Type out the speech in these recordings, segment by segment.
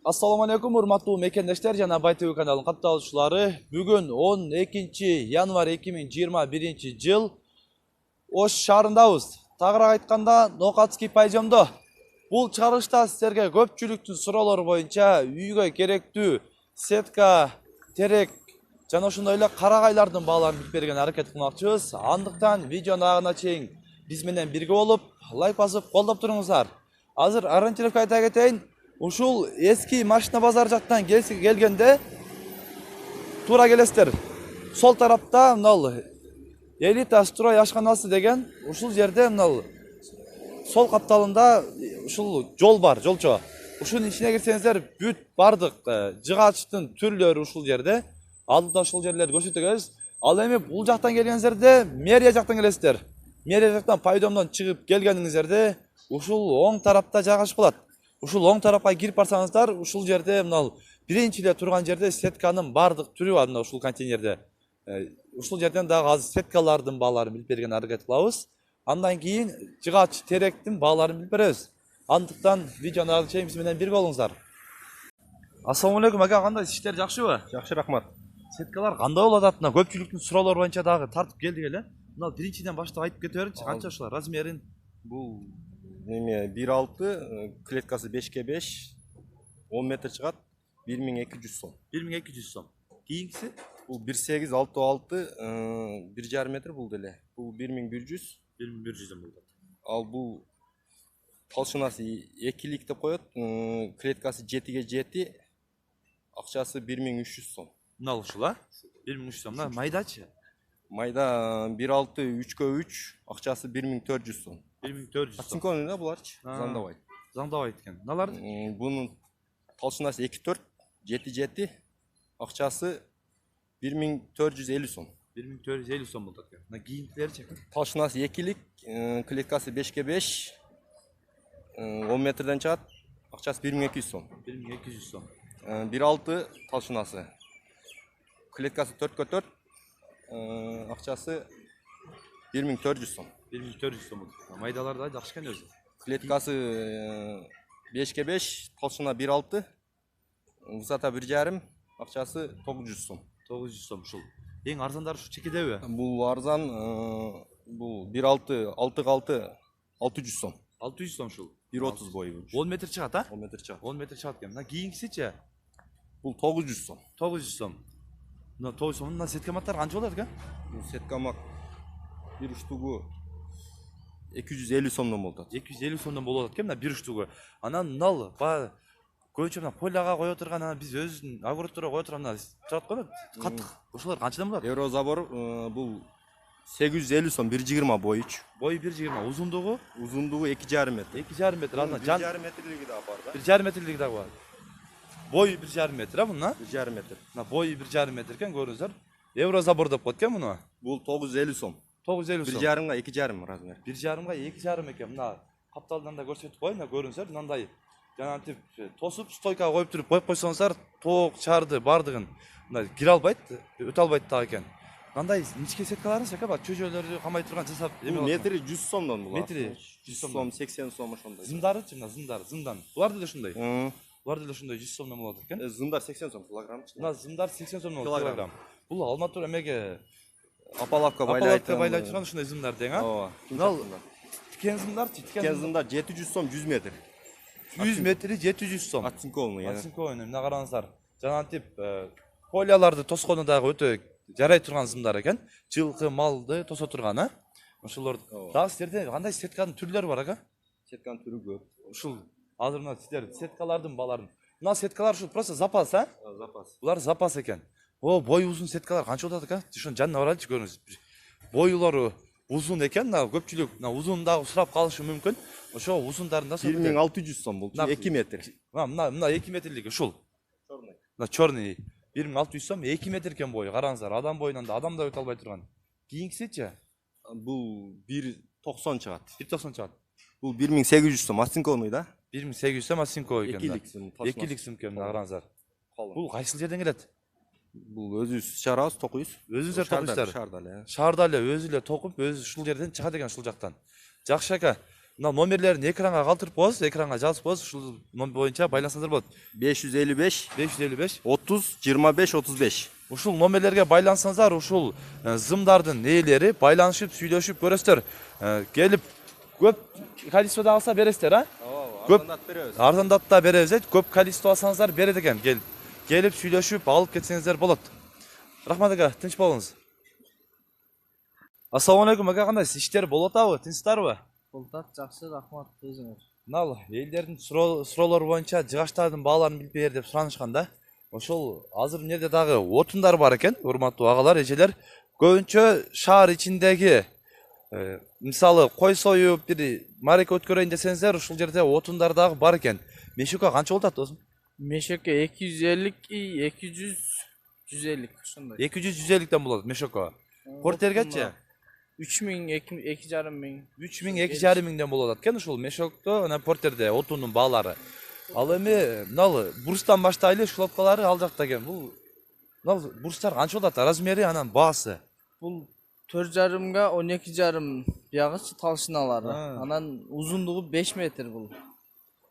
Assalamu alaikum, урматтуу мекендештер жана Бай ТВ каналынын катталуучулары. Бүгүн 12 январь 2021 жыл Ош шаарындабыз. Тагыраак айтканда Нокатский пайжомдо. Бул чыгарылышта сиздерге көпчүлүктүн суроолору боюнча үйгө керектүү сетка, терек жана ошондой эле карагайлардын бааларын билип берген аракет кылмакчыбыз. Андыктан видеонун агына чейин биз менен бирге болуп, лайк басып колдоп туруңуздар. Азыр ориентировка айта кетейин. Ушул эски машина базар жактан келгенде туура келесиздер. Сол тарапта мынал Элита строй ашканасы деген ушул жерде мынал сол капталында ушул жол бар, жолчо. Ушунун ичине кирсеңиздер бүт бардык жыгачтын түрлөрү ушул жерде. Алдыда ушул жерлерди көрсөтөбүз. Ал эми бул жактан келгениңиздерде мэрия жактан келесиздер. Мэрия жактан пайдомдон чыгып келгениңиздерде ушул оң тарапта жайгашып калат. Ушул оң тарапка кирип барсаңыздар, ушул жерде мынал биринчи эле турган жерде сетканын бардык түрү бар мына ушул контейнерде. Ушул жерден дагы азыр сеткалардын бааларын билип берген аракет кылабыз. Андан кийин жыгач теректин бааларын билип беребиз. Андыктан видеону чейин биз менен бирге болуңуздар. Ассаламу алейкум ака, кандай иштер жакшыбы? Жакшы, рахмат. Сеткалар кандай болуп атат? Мына көпчүлүктүн суроолору боюнча дагы тартып келдик эле. Мына биринчиден баштап айтып кете бериңчи, канча ушулар размерин? Бул эме 1.6, клеткасы 5x5, 10 метр чыгат, 1200 сом. 1200 сом. Кийинкиси? Бул 1.8, 6.6, 1.5 метр бул деле. Бул 1100. 1100 болот. Ал бул толщинасы 2лик деп коет, клеткасы 7x7, акчасы 1300 сом. Мына ушул а? 1300 сом. Мына майдачы? Майда 1.6, 3x3, акчасы 1400 сом. 1400 сом. Ацинконы да буларчы, заңдабайт. Заңдабайт экен. Мыналар? Бунун толщинасы 2.4, 7x7, акчасы 1450 сом. 1450 сом болот экен. Мына кийинкилерчи? Толщинасы 2лик, клеткасы 5x5, 10 метрден чыгат, акчасы 1200 сом. 1200 сом. 1.6 толщинасы. Клеткасы 4x4, акчасы 1400 сом. 1400 сом болот. Майдалар да жакшы экен өзү. Клеткасы 5x5, толщина 1.6, высота 1.5, акчасы 900 сом. 900 сом ушул. Эң арзандары ушу чекедеби? Бул арзан, бул 1.6, 6x6, 600 сом. 600 сом ушул. 1.30 бою. 10 метр чыгат, а? 10 метр чыгат. 10 метр чыгат экен. Мына кийинкисичи? Бул 900 сом. 900 сом. Мына 900 сом. Мына сеткаматтар канча болот экен? Бул сеткамак бир уштугу 250 сомдон болот. 250 сомдон болот экен мына бир уштугу. Анан мынал баягы көбүнчө мына поляга кое турган, анан биз өзүбүздүн огородторго кое турган мына турат го каттык. Ошолор канчадан болот? Еврозабор бул 850 сом, 1.20 бойуч. Бою 1.20, узундугу? Узундугу 2.5 метр. 2.5 метр. Анан жан 1.5 метрлиги да бар да. 1.5 метрлиги да бар. Бою 1.5 метр, а мына? 1.5 метр. Мына бою 1.5 метр экен, көрүңүздөр. Еврозабор деп коет экен муну. Бул 950 сом. 950 сом. 1.5 2.5 размер. 1.5 2.5 экен. Мына капталдан да көрсөтүп коеюн, мына көрүңүздөр. Мындай жанагынтип тосуп стойкага коюп туруп коюп койсоңуздар, тоок, чарды бардыгын мындай кире албайт, өтө албайт дагы экен. Мындай ничке сеткаларыңыз экен, бак чөжөлөрдү камай турган жасап Бул метри 100 сомдон бул. Метри 100 сом, 80 сом ошондой. Зымдарычы, мына зымдан. Булар деле ушундай. Булар деле ушундай 100 сомдон болот экен. Зымдар 80 сом килограмм. Мына зымдар 80 сомдон килограмм. Бул Алматы эмеге апалапка байлай турган ушундай зымдар дең, а? Ооба. Мынал тикен зымдарчы, Тикен зымдар 700 сом, 100 метр. 100 метри 700 сом. Оцинкованный. Оцинкованный, мына караңыздар. Жанагынтип поляларды тоскону дагы өтө жарай турган зымдар экен. Жылкы, малды тосо турган, а? Ошолор дагы сиздерде кандай сетканын түрлөрү бар, ака? Сетканын түрү көп. Ушул азыр мына сиздер сеткалардын бааларын. Мына сеткалар ушул просто запас, а? Запас. Булар запас экен. О, бой узун сеткалар канча болот экен? Ошонун жанына барайлычы көрүңүз. Бойлору узун экен, мына көпчүлүк мына узун дагы сурап калышы мүмкүн. Ошо узундарын да 1600 сом бул, 2 метр. Мына 2 метрлиги ушул. Чорный. Мына чорный 1600 сом, 2 метр экен бою. Караңыздар, адам боюнан да адам да өтө албай турган. Кийинкисичи? Бул 1.90 чыгат. 1.90 чыгат. Бул 1800 сом, оцинкованный да? 1800 сом оцинковый экен. 2лик сым. 2лик сым экен, мына караңыздар. Бул кайсыл жерден келет? Бул өзүбүз чыгарабыз, токуйбуз. Өзүңүздөр токуйсуздар. Шаарда эле. Шаарда эле өзү эле токуп, өзү ушул жерден чыгат экен, ушул жактан. Жакшы ака. Мына номерлерин экранга калтырып коебуз, экранга жазып коебуз, ушул номер боюнча байлансаңыздар болот. 555 555 30 25 35. ушул номерлерге байлансаңыздар, ушул зымдардын ээлери байланышып, сүйлөшүп көрөсүздөр. Келип көп количествода алса бересиздер, а? Көп арзандап да беребиз, көп количество алсаңыздар берет экен. Келип сүйлөшүп алып кетсеңиздер болот. Рахмат ака, тынч болуңуз. Ассаламу алейкум ака, кандайсыз? Иштер болуп атабы? Тынчтарбы? Болтат, жакшы, рахмат өзүңөр. Мынал элдердин суроолору боюнча жыгачтардын бааларын билип бер деп суранышкан да. Ошол азыр эмнеде дагы отундар бар экен, урматтуу агалар, эжелер. Көбүнчө шаар ичиндеги мисалы кой союп, бир марек өткөрөйүн десеңиздер, ушул жерде отундар дагы бар экен. Мешокко канча болуп атат досум? Мешокко 250, 200, 150 ошондой. 200-150ден болот мешокко. Портергечи 3000, 2,5 3000, 2,5 болуп атат экен ушул мешокто, ана портерде отундун баалары. Ал эми мынал бурстан баштайлы, шлопкалары ал жакта экен. Бул мынал бурстар канча болуп атат? Размери, анан баасы. Бул 4,5га 12,5 биягычы талшыналары. Ha. Анан узундугу 5 метр бул.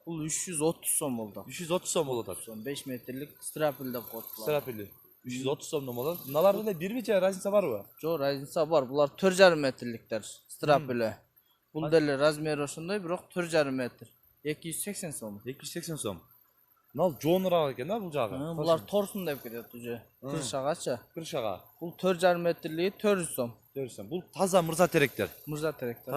Бул 330 сом болду. 330 сом болуп атат. 5 метрлик страпель деп коет. Страпели 330 сомдон болот. Мыналарда эле бирби же разница барбы? Жок, разница бар. Булар 4,5 метрликтер страпеле. Бул деле размери ошондой, бирок 4,5 метр. 280 сом. 280 сом. Мынал жоонураак экен да бул жагы. Булар торсун деп кетет уже. Крышагачы. Крышага. Бул 4,5 метрлиги 400 сом. Көрсөм, бул таза мырза теректер. Мырза теректер.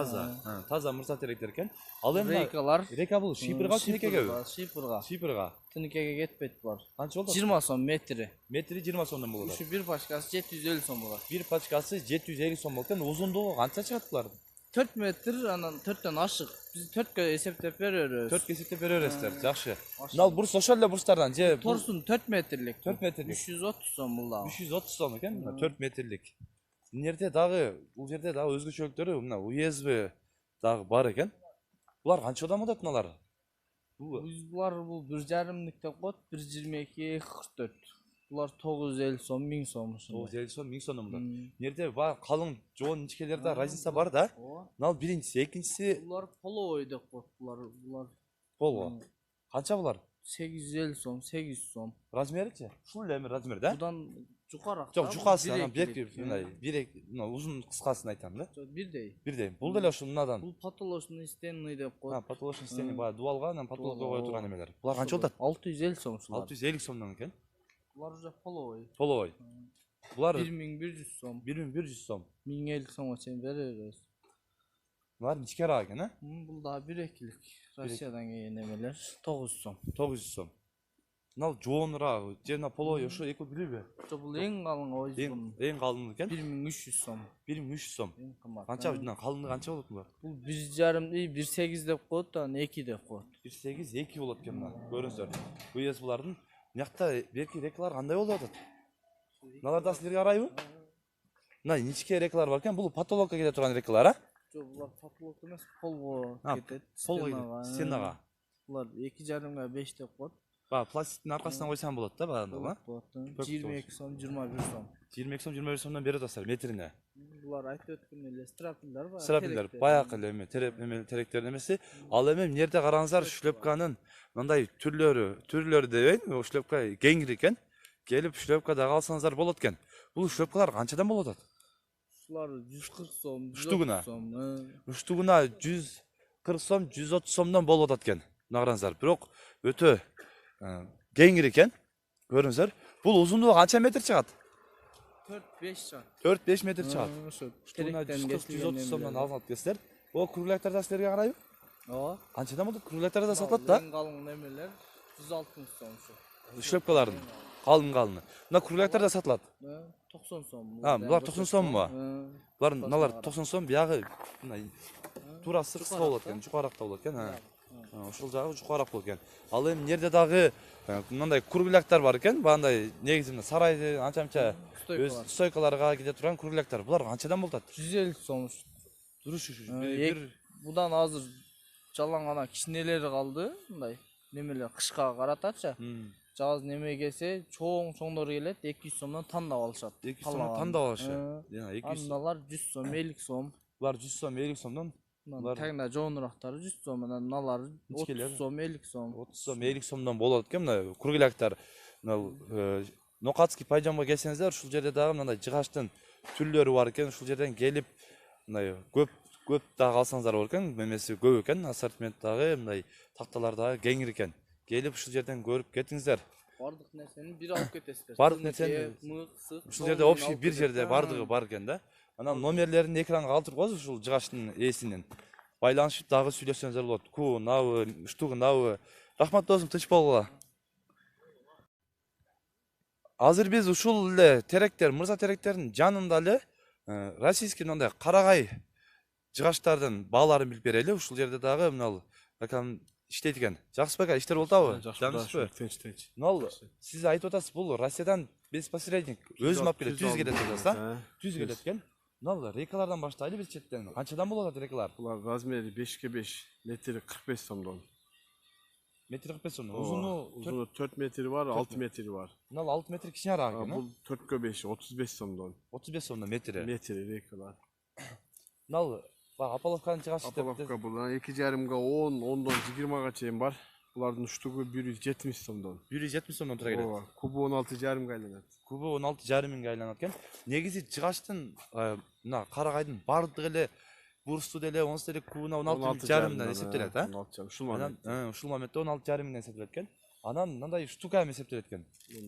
Таза мырза теректер экен. Ал эми Рейкалар. река бул шипырга тинекеге. Шипырга. Шипырга. Тинекеге кетпейт булар. Канча болот? 20 сом метри. Метри 20 сомдон болот. Ушу бир пачкасы 750 сом болот. Бир пачкасы 750 сом болот экен. Узундугу канча чыгат булардын? 4 метр, анан 4төн ашык. Биз 4кө эсептеп беребиз. 4 кесиптеп бересиздер. Жакшы. Мынал бурс ошол эле бурстардан же Торсун 4 метрлик. 4 метрлик. 330 сом бул дагы. 330 сом экен, 4 метрлик. Мына дагы, бул жерде дагы өзгөчөлүктөрү, мына уезби дагы бар экен. Булар канчадан болот мыналар? Булар бул 1,5 деп коет, 1,22, 44. Булар 950 сом, 1000 сом ушундай. 950 сом, 1000 сомдон болот. Мына бар калың жоон ичкелерде разница бар да. Мынал биринчиси, экинчиси Булар половой деп коет. Булар полго. Канча булар? 850 сом, 800 сом. Размеричи? Ушул эле размер да? Будан жукараак. Жок, жукасы анан бирки, мындай, бирек, мына узун кыскасын айтам да. Жок, бирдей. Бирдей. Бул деле ушул мынадан. Бул потолочный стенный деп коет. Потолочный стене баягы дубалга, анан потолокко кое турган эмелер. Булар канча болот? 650 сом ушулар. 650 сомдон экен. Булар уже половой. Половой. Булар 1100 сом. 1100 сом. 1050 сомго чейин беребиз. Булар ичкераак экен, а? Бул дагы бирекилик. Россиядан келген эмелер 900 сом. 900 сом. Мынал жоонураак, же мына половой ошо экөө билеби? Жок, бул эң калың ойзун. Эң калың экен. 1300 сом. 1300 сом. Эң кымбат. Канча мына калыңдыгы канча болот булар? Бул 1,5, 1,8 деп коет, анан 2 деп коет. 1,8, 2 болот экен мына. Көрүңүздөр. Уез булардын мыякта берки рекалар кандай болуп атат? Мыналар да силерге карайбы? Мына ичке рекалар бар экен. Бул потолокко кете турган рекалар, а? Жок, булар потолок эмес, полго А, кетет. полго кетет, стенага. Булар 2,5га 5 деп коет. Пластиктин аркасынан койсаң болот да баягындай, а? 22 сом, 21 сом. 22 сом, 21 сомдон берип атасыздар метрине. Булар айтып өткөн эле страпелдер бар. Страпелдер баягы эле эме теректердин эмеси. Ал эми мына жерде караңыздар, шлепканын мындай түрлөрү дебейин, шлепка кеңири экен. Келип шлепка дагы алсаңыздар болот экен. Бул шлепкалар канчадан болуп атат? Ушулар 140 сом, Штугуна? 130 сом. Уштугуна 140 сом, 130 сомдон болуп атат экен. Мына караңыздар, бирок өтө кеңири экен. Көрүңүздөр. Бул узундугу канча метр чыгат? 4-5 чак. 4-5 метр чыгат. Ошо Уштугуна теректен 140-130 сомдон алынат экенсиздер. О, кругляктар да силерге карайбы? Ооба. Канчадан болот? Кругляктар да сатылат да? Эң калың немелер 160 сом ушу. Шлепкалардын калың. Мына кругляктар да сатылат. 90 сом. Булар 90 сомбу? Булар мыналар 90 сом, биягы мына туурасы кыска болот экен, жукараак да болот экен. Ошол жагы жукараак болот экен. Ал эми мына жерде дагы мындай кругляктар бар экен. Баягындай негизи мына сарайды анча-мынча өз стойкаларга кете турган кругляктар. Булар канчадан болот? 150 сом. Туруш Бир будан азыр жалаң гана кичинелери калды, мындай немелер кышка каратачы. Жаз неме келсе, чоңдор келет, 200 сомдон тандап алышат. 200 сомдон тандап алышат. Аналар 100 сом, 50 сом. Булар 100 сом, 50 сомдон Мына тагында жоонурактары 100 сом, анан мыналары Нече 30 сом, 50 сом. 30 сом, 50 сомдон болот экен мына кургилактар. Мына Нокатский пайжамга келсеңиздер, ушул жерде дагы мындай жыгаштын түрлөрү бар экен. Ушул жерден келип мындай көп дагы алсаңыздар болот экен. Мемеси көп экен, ассортимент дагы мындай такталар дагы кеңир экен. Келип ушул жерден көрүп кетиңиздер. Бардык нерсени бир алып кетесиздер. Бардык нерсени ушул жерде общий бир жерде бардыгы бар экен да. Анан номерлерин экранга калтырып коесуз ушул жыгаштын ээсинин. Байланышып дагы сүйлөшсөңүздөр болот. Ку, набы, штугы, набы. Рахмат досум, тынч болгула. Азыр биз ушул эле теректер, мырза теректердин жанында эле российский мындай карагай жыгаштардын бааларын билип берели. Ушул жерде дагы мынал ракам иштейт экен. Жакшы бека, иштер болуп атабы? Жакшыбы? Тынч. Мынал сиз айтып атасыз, бул Россиядан беспосредник өзүм алып келет, түз келет деп атасыз, а? Түз келет экен. Мынал рекалардан баштайлы биз четтен. Канчадан болот рекалар? Булар размери 5ке5, метри 45 сомдон. Метр 45 сом. Узуну 4 метри бар, 6 метри бар. мынал 6 метр кичинераак экен. Бул 4ке5, 35 сомдон. 35 сомдон метри. Метри рекалар. Мынал Аполовканын жыгашы деп. Аполовка бул 2,5га 10, 10дон 20га чейин бар. Булардын штугу 170 сомдон. 170 сомдон тура келет. Ооба, кубу 16,5га айланат. Кубу 16,5 миңге айланат экен. Негизи жыгаштын мына карагайдын бардыгы эле бурсту деле, онсу деле кубуна 16,5 миңден эсептелет, а? 16,5. Ушул момент. Ушул моментте 16,5 миңден эсептелет экен. Анан мындай штука эсептелет экен.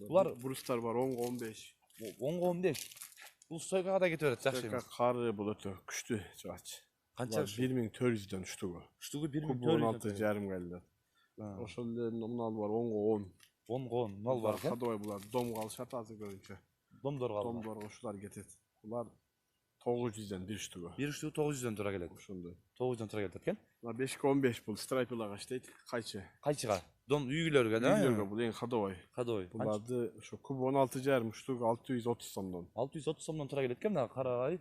Булар бурустар бар 10га 15. 10га 15. Бул стойкага да кете берет, жакшы эмес. Кары бул өтө күчтүү жыгач. Канча 1400дөн штугу. штугу Кубу 1400. 16,5га айланат. Ошол эле номинал бар 10га 10. 10га 10 мал бар экен. Кадыбай булар домго алышат азыр көрүнчө. Домдорго алган. Домдорго ушулар кетет. Булар 900дөн бир штугу. Бир штугу 900дөн тура келет. Ошондой. 900дөн тура келет экен. Мына 5ке 15 бул страйпилага иштейт. Кайчы. Кайчыга? Дом үйгүлөргө да? Үйлөргө бул эң кадыбай. Кадой. Буларды ошо кубу 16,5 штугу 630 сомдон. 630 сомдон тура келет экен мына карагай.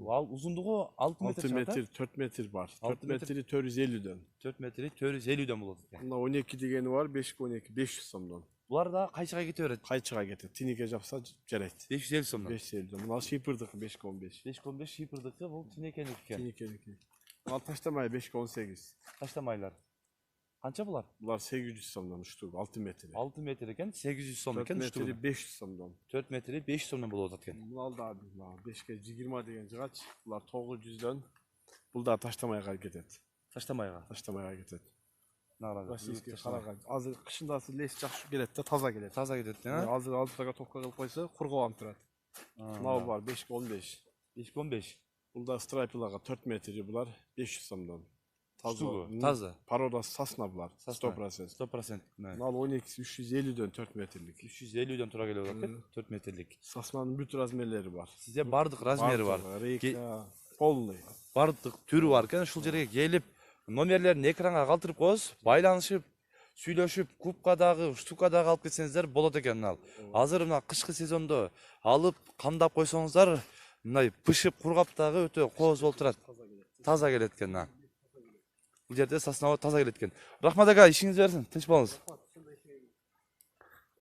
Ал узундугу 6 метр 6 метр, 4 метр бар. 4 метри 450дөн. 4 метри 450дөн болот экен. Мына 12 дегени бар, 5ке 12 500 сомдон. Булар да кайчыга кете берет? Кайчыга кетет. Тинике жапса жарайт. 550 сомдон. 550дөн. Мына шипырдыкы 5ке 15. 5,15 шипырдыкы бул тинекеники экен. Тинекеники. Ал таштамай 5ке 18. Таштамайлар. Канча булар? Булар 800 сомдон штугу 6 метри. 6 метр экен, 800 сом 4 экен метри штугу. 500 сомдон. 4 метри 500 сомдон болуп атат экен. Мына да 5ке 20 деген жыгач. Булар 900дөн. Бул да таштамайга кетет. Таштамайга. Таштамайга кетет. Награда. Российский карагай. Азыр кышында лес жакшы келет да, таза келет. Таза кетет экен, а? Азыр алдыга топко кылып койсо кургап турат. Мына бар 5ке 15. 5,15. Бул да страйпилага 4 метри булар 500 сомдон. Штугу, таза. Порода сасна булар. 100%. 100%. Мына 12 350дөн 4 метрлик. 350дөн тура келип атат экен, 4 метрлик. Саснанын бүт размерлери бар. Сизде бардык размери бар. Рейка полный. Бардык түрү бар экен. Ушул жерге келип номерлерин экранга калтырып коесуз, байланышып, сүйлөшүп, кубка дагы, штука дагы алып кетсеңиздер болот экен мына. Азыр мына кышкы сезондо алып камдап койсоңуздар, мындай пышып, кургап дагы өтө кооз болуп турат. Таза келет экен мына. Бул жерде сосновой таза келет экен. Рахмат ага, ишиңиз берсин, тынч болуңуз.